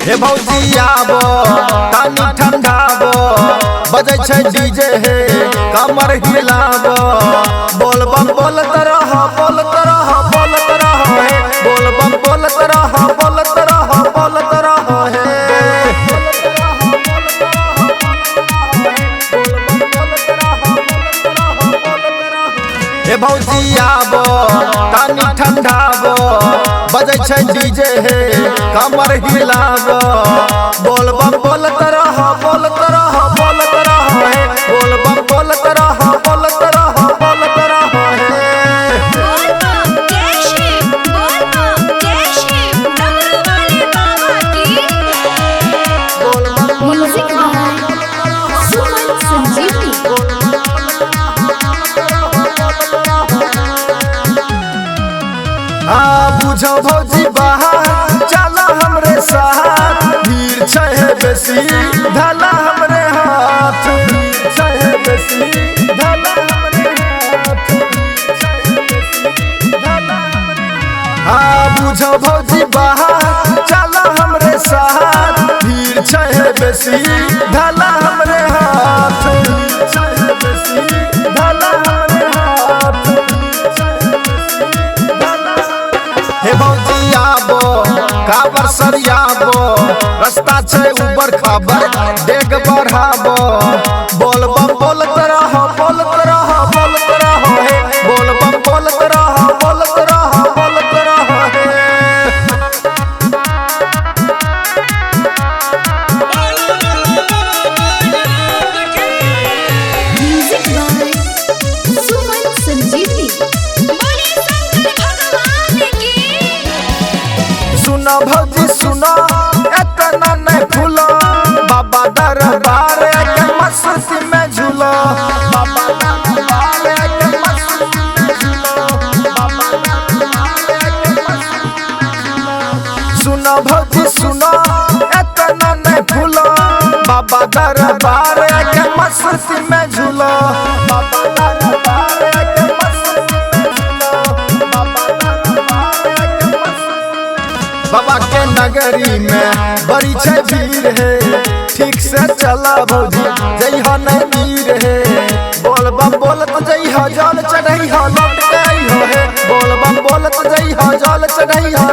हे भौजी आबो तानी ठंडाबो बजै छै डीजे हे कमर हिलाबो बोल बम बोलत रह बोलत रह बोलत रह हे बोल बम बोलत रह बोलत रह बोलत रह हे हे भौजी आबो तानी ठंडाबो बजै छै डीजे हे कमर हिलाबो बोल बम बोलत रह बोलत रह बोलत रह हे बोल बम बोलत रह बोलत रह बोलत रह हे म्यूजिक सुमन संजीवनी। बुझो भौजी बाहर चला हमरे साथ भीड़ छै बेसी ढाला हमरे हाथ भीड़ छै बेसी ढाला हमरे हाथ बुझो भौजी बाहर चला हमरे साथ भीड़ छै बेसी ढाला हमरे हाथ भीड़ छै बेसी ढाला हमरे हाथ हे भौजी आबो काबर सरियाबो रास्ता छै ऊपर खाबर डेग बढ़ाबो बोल बम बोलत रह बोलत रह बोलत रह हे बोल बम बोलत रह बोलत रह बोलत रह हे म्यूजिक सुमन संजीवनी। सुनो भौजी सुनो एतना नहीं फूलो बाबा दरबार के मस्ती में झूलो बाबा दरबार के मस्ती में झूलो बाबा दरबार के मस्ती सुनो भौजी सुनो एतना नहीं फूलो बाबा दरबार के मस्ती में झूलो बाबा दरबार के मस्ती में झूलो बाबा दरबार के मस्ती बाबा के नगरी में बड़ी छै भीड़ है ठीक से चला भौजी जइहा नहीं मीर है बोल बम बोलत जइहा जल चढ़इहा लौट के अइहा हे बोल बम बोलत जइहा जल चढ़इहा